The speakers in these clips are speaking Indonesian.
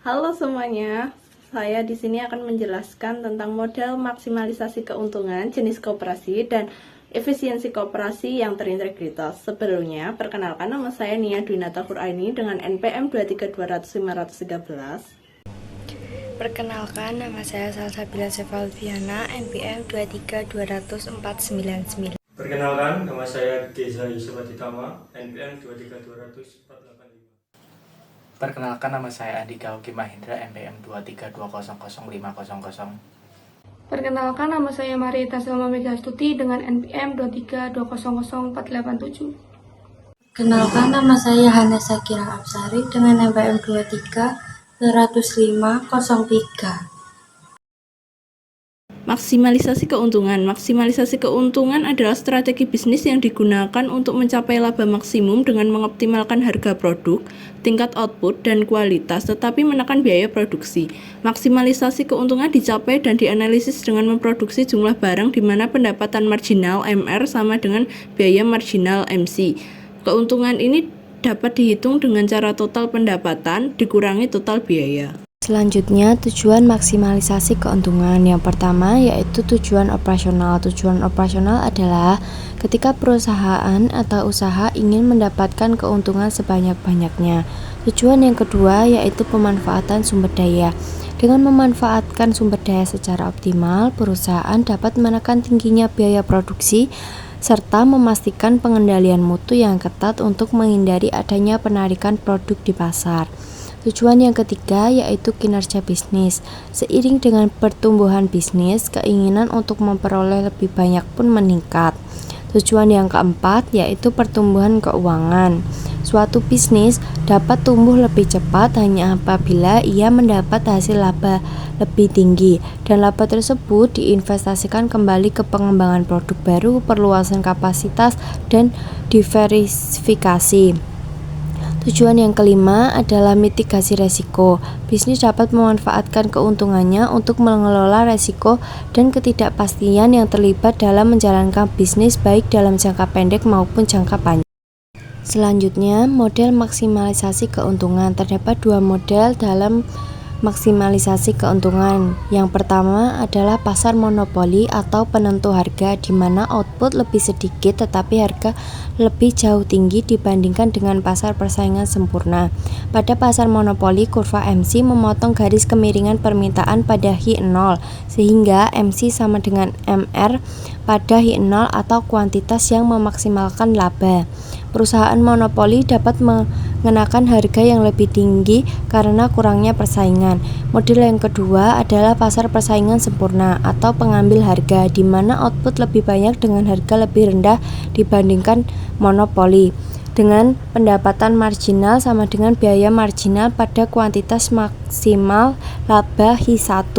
Halo semuanya, saya di sini akan menjelaskan tentang model maksimalisasi keuntungan jenis koperasi dan efisiensi koperasi yang terintegritas. Sebelumnya, perkenalkan nama saya Nia Dwinata Huraini dengan NPM 23200-513. Perkenalkan, nama saya Salsabila Sefalviana, NPM 23200-499. Perkenalkan, nama saya Geza Yusuf Aditama, NPM 23200-485. Perkenalkan, nama saya Andika Hoki Mahindra, NPM 232000500. Perkenalkan, nama saya Marieta Selma Megastuti dengan NPM 232000487. Kenalkan, nama saya Hana Sakira Absari dengan NPM 2320503. Maksimalisasi keuntungan. Maksimalisasi keuntungan adalah strategi bisnis yang digunakan untuk mencapai laba maksimum dengan mengoptimalkan harga produk, tingkat output, dan kualitas, tetapi menekan biaya produksi. Maksimalisasi keuntungan dicapai dan dianalisis dengan memproduksi jumlah barang di mana pendapatan marginal MR sama dengan biaya marginal MC. Keuntungan ini dapat dihitung dengan cara total pendapatan dikurangi total biaya. Selanjutnya, tujuan maksimalisasi keuntungan. Yang pertama yaitu tujuan operasional. Tujuan operasional adalah ketika perusahaan atau usaha ingin mendapatkan keuntungan sebanyak-banyaknya. Tujuan yang kedua yaitu pemanfaatan sumber daya. Dengan memanfaatkan sumber daya secara optimal, perusahaan dapat menekan tingginya biaya produksi serta memastikan pengendalian mutu yang ketat untuk menghindari adanya penarikan produk di pasar. Tujuan yang ketiga yaitu kinerja bisnis. Seiring dengan pertumbuhan bisnis, keinginan untuk memperoleh lebih banyak pun meningkat. Tujuan yang keempat yaitu pertumbuhan keuangan. Suatu bisnis dapat tumbuh lebih cepat hanya apabila ia mendapat hasil laba lebih tinggi dan laba tersebut diinvestasikan kembali ke pengembangan produk baru, perluasan kapasitas, dan diversifikasi. Tujuan yang kelima adalah mitigasi resiko. Bisnis dapat memanfaatkan keuntungannya untuk mengelola resiko dan ketidakpastian yang terlibat dalam menjalankan bisnis baik dalam jangka pendek maupun jangka panjang. Selanjutnya, model maksimalisasi keuntungan. Terdapat dua model dalam maksimalisasi keuntungan. Yang pertama adalah pasar monopoli atau penentu harga, di mana output lebih sedikit tetapi harga lebih jauh tinggi dibandingkan dengan pasar persaingan sempurna. Pada pasar monopoli, kurva MC memotong garis kemiringan permintaan pada H0 sehingga MC sama dengan MR pada H0 atau kuantitas yang memaksimalkan laba. Perusahaan monopoli dapat mengenakan harga yang lebih tinggi karena kurangnya persaingan. Model yang kedua adalah pasar persaingan sempurna atau pengambil harga, di mana output lebih banyak dengan harga lebih rendah dibandingkan monopoli, dengan pendapatan marginal sama dengan biaya marginal pada kuantitas maksimal laba H1.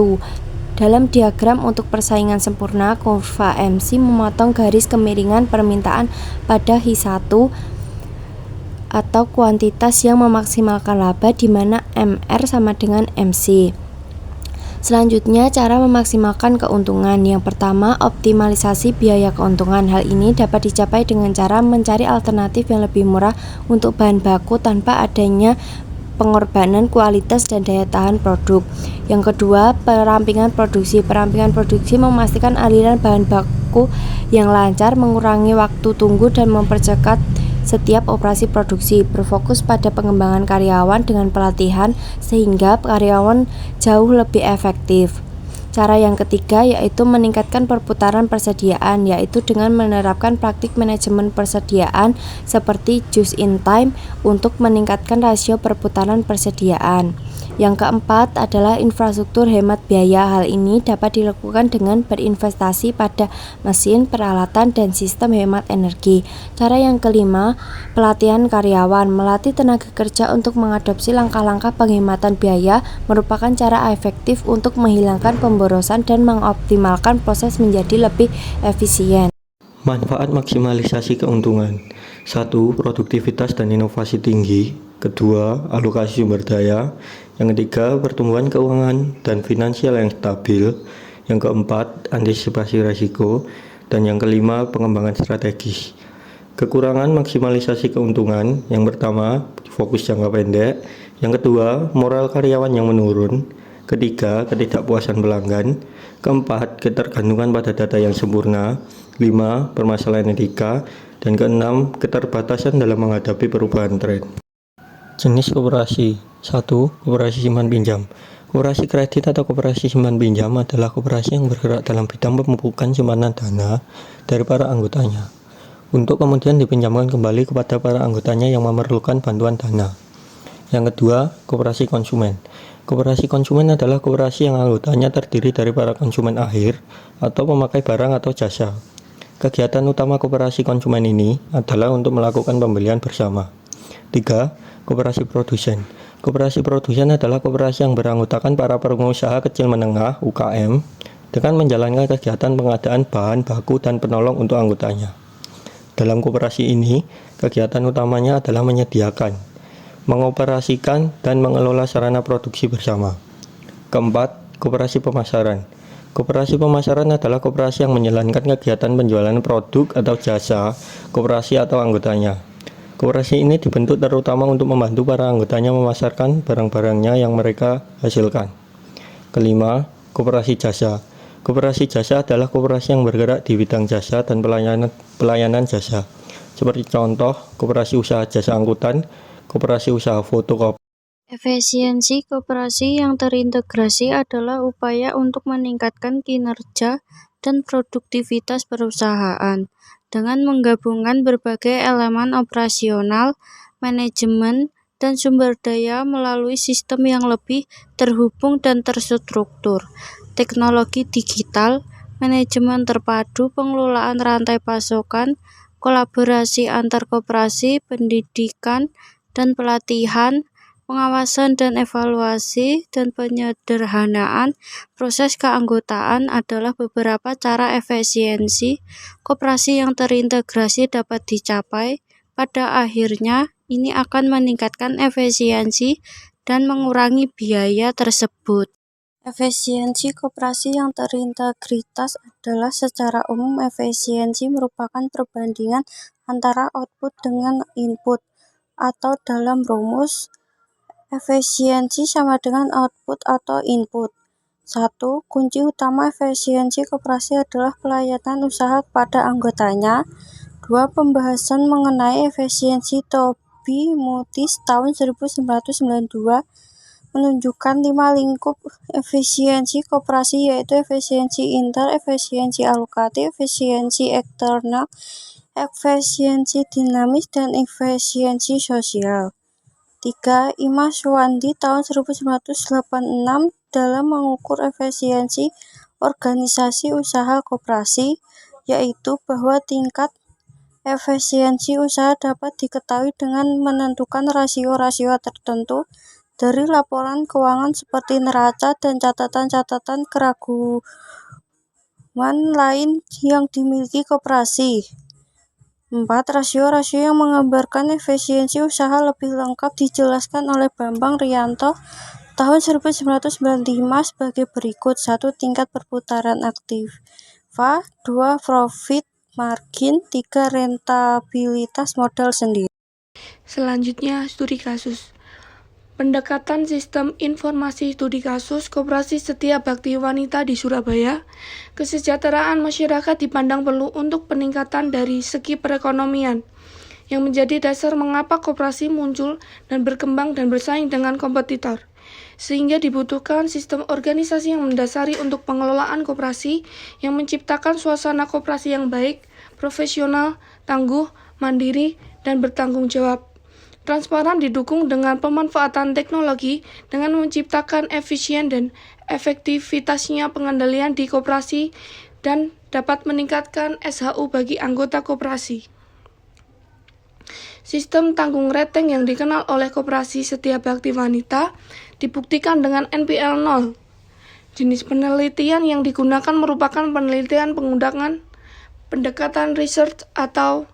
Dalam diagram untuk persaingan sempurna, kurva MC memotong garis kemiringan permintaan pada H1 atau kuantitas yang memaksimalkan laba, di mana MR sama dengan MC. Selanjutnya, cara memaksimalkan keuntungan. Yang pertama, optimalisasi biaya keuntungan. Hal ini dapat dicapai dengan cara mencari alternatif yang lebih murah untuk bahan baku tanpa adanya pengorbanan kualitas dan daya tahan produk. Yang kedua, perampingan produksi. Perampingan produksi memastikan aliran bahan baku yang lancar, mengurangi waktu tunggu, dan mempercepat setiap operasi produksi. Berfokus pada pengembangan karyawan dengan pelatihan sehingga karyawan jauh lebih efektif. Cara yang ketiga yaitu meningkatkan perputaran persediaan, yaitu dengan menerapkan praktik manajemen persediaan seperti just in time untuk meningkatkan rasio perputaran persediaan. Yang keempat adalah infrastruktur hemat biaya. Hal ini dapat dilakukan dengan berinvestasi pada mesin, peralatan, dan sistem hemat energi. Cara yang kelima, pelatihan karyawan. Melatih tenaga kerja untuk mengadopsi langkah-langkah penghematan biaya merupakan cara efektif untuk menghilangkan pemborosan dan mengoptimalkan proses menjadi lebih efisien. Manfaat maksimalisasi keuntungan. 1. Produktivitas dan inovasi tinggi. Kedua, alokasi sumber daya. Yang ketiga, pertumbuhan keuangan dan finansial yang stabil. Yang keempat, antisipasi risiko. Dan yang kelima, pengembangan strategis. Kekurangan maksimalisasi keuntungan. Yang pertama, fokus jangka pendek. Yang kedua, moral karyawan yang menurun. Ketiga, ketidakpuasan pelanggan. Keempat, ketergantungan pada data yang sempurna. 5, permasalahan etika. Dan keenam, keterbatasan dalam menghadapi perubahan tren. Jenis koperasi. 1. Koperasi simpan pinjam. Koperasi kredit atau koperasi simpan pinjam adalah koperasi yang bergerak dalam bidang pemupukan simpanan dana dari para anggotanya, untuk kemudian dipinjamkan kembali kepada para anggotanya yang memerlukan bantuan dana. Yang kedua, koperasi konsumen. Koperasi konsumen adalah koperasi yang anggotanya terdiri dari para konsumen akhir atau pemakai barang atau jasa. Kegiatan utama koperasi konsumen ini adalah untuk melakukan pembelian bersama. 3. Koperasi produsen. Koperasi produsen adalah koperasi yang beranggotakan para pengusaha kecil menengah (UKM) dengan menjalankan kegiatan pengadaan bahan baku dan penolong untuk anggotanya. Dalam koperasi ini, kegiatan utamanya adalah menyediakan, mengoperasikan, dan mengelola sarana produksi bersama. Keempat, koperasi pemasaran. Koperasi pemasaran adalah koperasi yang menjalankan kegiatan penjualan produk atau jasa koperasi atau anggotanya. Koperasi ini dibentuk terutama untuk membantu para anggotanya memasarkan barang-barangnya yang mereka hasilkan. Kelima, koperasi jasa. Koperasi jasa adalah koperasi yang bergerak di bidang jasa dan pelayanan jasa. Seperti contoh, koperasi usaha jasa angkutan, koperasi usaha fotokopi. Efisiensi koperasi yang terintegrasi adalah upaya untuk meningkatkan kinerja dan produktivitas perusahaan dengan menggabungkan berbagai elemen operasional, manajemen, dan sumber daya melalui sistem yang lebih terhubung dan terstruktur. Teknologi digital, manajemen terpadu, pengelolaan rantai pasokan, kolaborasi antar koperasi, pendidikan dan pelatihan, pengawasan dan evaluasi, dan penyederhanaan proses keanggotaan adalah beberapa cara efisiensi koperasi yang terintegrasi dapat dicapai. Pada akhirnya, ini akan meningkatkan efisiensi dan mengurangi biaya tersebut. Efisiensi koperasi yang terintegritas adalah secara umum efisiensi merupakan perbandingan antara output dengan input, atau dalam rumus, efisiensi sama dengan output atau input. 1. Kunci utama efisiensi koperasi adalah pelayanan usaha kepada anggotanya. 2. Pembahasan mengenai efisiensi Toby Mutis tahun 1992 menunjukkan 5 lingkup efisiensi koperasi, yaitu efisiensi inter, efisiensi alokatif, efisiensi eksternal, efisiensi dinamis, dan efisiensi sosial. 3. Ima Suwandi tahun 1986 dalam mengukur efisiensi organisasi usaha koperasi, yaitu bahwa tingkat efisiensi usaha dapat diketahui dengan menentukan rasio-rasio tertentu dari laporan keuangan seperti neraca dan catatan-catatan keraguan lain yang dimiliki koperasi. 4. Rasio-rasio yang menggambarkan efisiensi usaha lebih lengkap dijelaskan oleh Bambang Rianto tahun 1995 sebagai berikut. 1. Tingkat perputaran aktiva. 2. Profit margin. 3. Rentabilitas modal sendiri. Selanjutnya, studi kasus. Pendekatan sistem informasi studi kasus Koperasi Setia Bakti Wanita di Surabaya. Kesejahteraan masyarakat dipandang perlu untuk peningkatan dari segi perekonomian, yang menjadi dasar mengapa koperasi muncul dan berkembang dan bersaing dengan kompetitor. Sehingga dibutuhkan sistem organisasi yang mendasari untuk pengelolaan koperasi yang menciptakan suasana koperasi yang baik, profesional, tangguh, mandiri, dan bertanggung jawab. Transparan didukung dengan pemanfaatan teknologi dengan menciptakan efisien dan efektivitasnya pengendalian di koperasi dan dapat meningkatkan SHU bagi anggota koperasi. Sistem tanggung rating yang dikenal oleh Koperasi Setia Bakti Wanita dibuktikan dengan NPL 0. Jenis penelitian yang digunakan merupakan penelitian penggunaan pendekatan research atau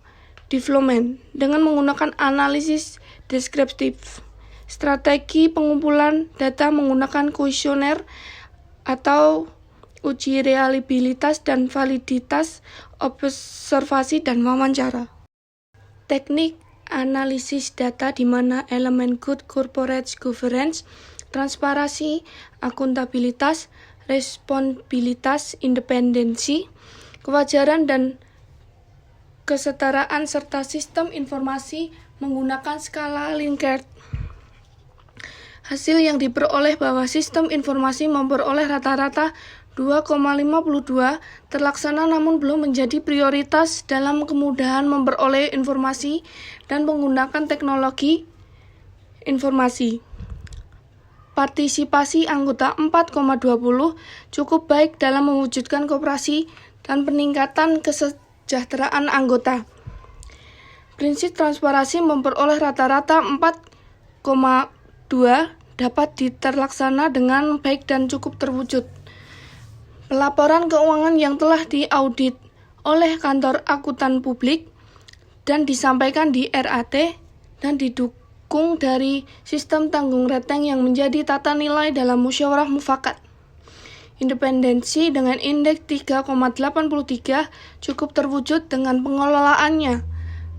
development dengan menggunakan analisis deskriptif, strategi pengumpulan data menggunakan kuesioner atau uji reliabilitas dan validitas, observasi dan wawancara. Teknik analisis data di mana elemen good corporate governance, transparansi, akuntabilitas, responsibilitas, independensi, kewajaran dan kesetaraan serta sistem informasi menggunakan skala Likert. Hasil yang diperoleh bahwa sistem informasi memperoleh rata-rata 2,52 terlaksana namun belum menjadi prioritas dalam kemudahan memperoleh informasi dan menggunakan teknologi informasi. Partisipasi anggota 4,20 cukup baik dalam mewujudkan koperasi dan peningkatan kesejahteraan anggota. Prinsip transparansi memperoleh rata-rata 4,2 dapat terlaksana dengan baik dan cukup terwujud. Pelaporan keuangan yang telah diaudit oleh kantor akuntan publik dan disampaikan di RAT dan didukung dari sistem tanggung renteng yang menjadi tata nilai dalam musyawarah mufakat. Independensi dengan indeks 3,83 cukup terwujud dengan pengelolaannya.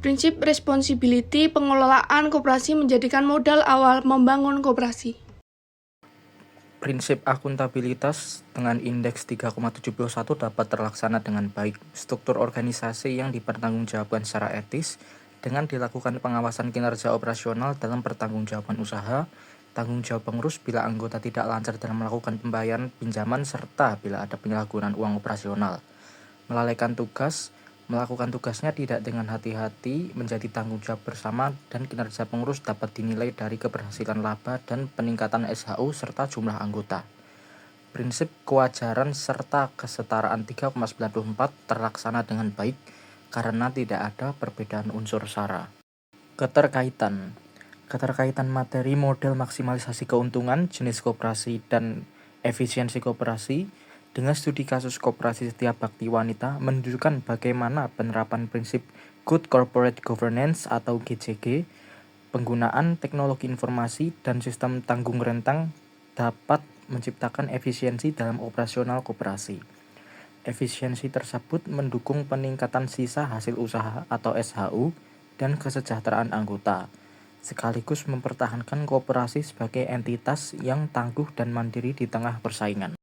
Prinsip responsibility pengelolaan koperasi menjadikan modal awal membangun koperasi. Prinsip akuntabilitas dengan indeks 3,71 dapat terlaksana dengan baik. Struktur organisasi yang dipertanggungjawabkan secara etis dengan dilakukan pengawasan kinerja operasional dalam pertanggungjawaban usaha, tanggung jawab pengurus bila anggota tidak lancar dalam melakukan pembayaran pinjaman serta bila ada penyalahgunaan uang operasional. Melalaikan tugas, melakukan tugasnya tidak dengan hati-hati menjadi tanggung jawab bersama dan kinerja pengurus dapat dinilai dari keberhasilan laba dan peningkatan SHU serta jumlah anggota. Prinsip kewajaran serta kesetaraan 3,94 terlaksana dengan baik karena tidak ada perbedaan unsur sara. Keterkaitan materi model maksimalisasi keuntungan, jenis koperasi dan efisiensi koperasi dengan studi kasus koperasi Setia Bakti Wanita menunjukkan bagaimana penerapan prinsip Good Corporate Governance atau GCG, penggunaan teknologi informasi dan sistem tanggung rentang dapat menciptakan efisiensi dalam operasional koperasi. Efisiensi tersebut mendukung peningkatan sisa hasil usaha atau SHU dan kesejahteraan anggota, sekaligus mempertahankan koperasi sebagai entitas yang tangguh dan mandiri di tengah persaingan.